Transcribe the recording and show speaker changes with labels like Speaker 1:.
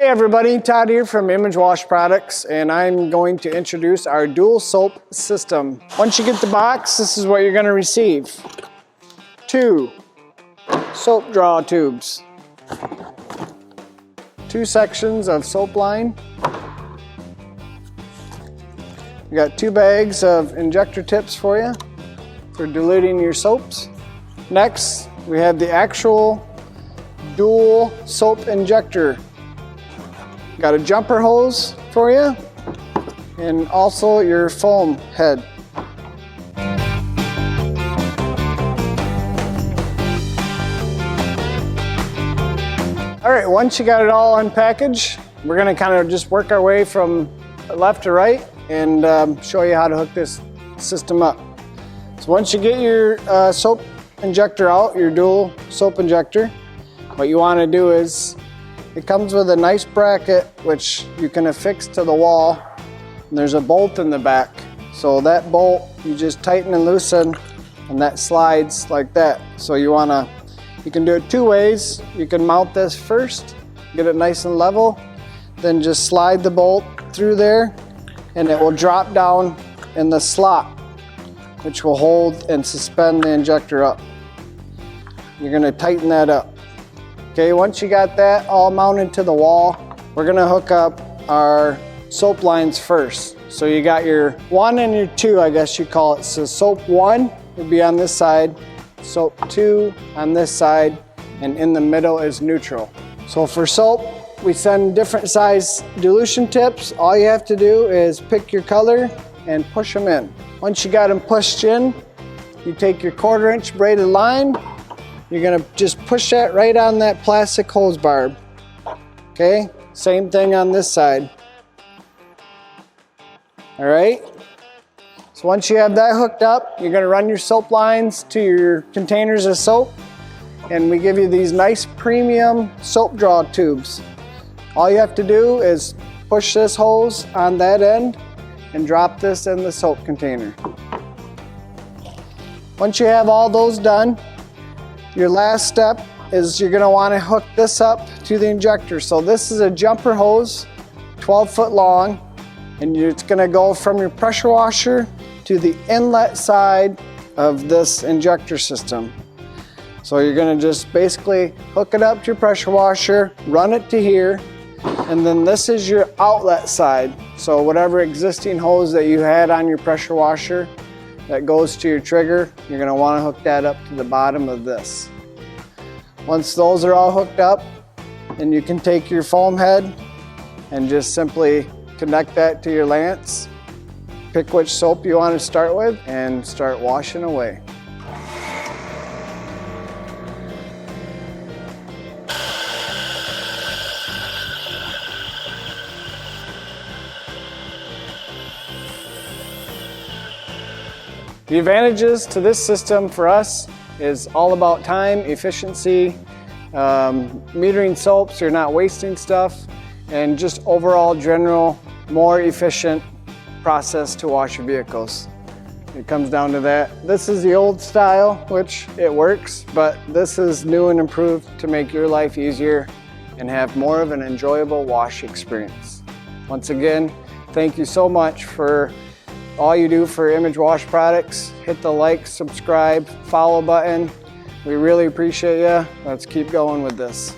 Speaker 1: Hey everybody, Todd here from Image Wash Products, and I'm going to introduce our dual soap system. Once you get the box, this is what you're going to receive. 2 soap draw tubes, 2 sections of soap line. We got 2 bags of injector tips for you for diluting your soaps. Next, we have the actual dual soap injector. Got a jumper hose for you, and also your foam head. All right, once you got it all unpackaged, we're gonna kind of just work our way from left to right and show you how to hook this system up. So once you get your soap injector out, your dual soap injector, what you wanna do is, it comes with a nice bracket which you can affix to the wall, and there's a bolt in the back. So that bolt you just tighten and loosen, and that slides like that. So you can do it 2 ways. You can mount this first, get it nice and level, then just slide the bolt through there and it will drop down in the slot, which will hold and suspend the injector up. You're gonna tighten that up. Okay, once you got that all mounted to the wall, we're gonna hook up our soap lines first. So you got your 1 and your 2, I guess you call it. So soap 1 would be on this side, soap 2 on this side, and in the middle is neutral. So for soap, we send different size dilution tips. All you have to do is pick your color and push them in. Once you got them pushed in, you take your 1/4 inch braided line. You're gonna just push that right on that plastic hose barb. Okay, same thing on this side. All right, so once you have that hooked up, you're gonna run your soap lines to your containers of soap, and we give you these nice premium soap draw tubes. All you have to do is push this hose on that end and drop this in the soap container. Once you have all those done, your last step is you're gonna wanna hook this up to the injector. So this is a jumper hose, 12 foot long, and it's gonna go from your pressure washer to the inlet side of this injector system. So you're gonna just basically hook it up to your pressure washer, run it to here, and then this is your outlet side. So whatever existing hose that you had on your pressure washer that goes to your trigger, you're gonna wanna hook that up to the bottom of this. Once those are all hooked up, then you can take your foam head and just simply connect that to your lance, pick which soap you wanna start with, and start washing away. The advantages to this system for us is all about time, efficiency, metering soaps, you're not wasting stuff, and just overall general, more efficient process to wash your vehicles. It comes down to that. This is the old style, which it works, but this is new and improved to make your life easier and have more of an enjoyable wash experience. Once again, thank you so much for all you do for Image Wash Products. Hit the like, subscribe, follow button. We really appreciate you. Let's keep going with this.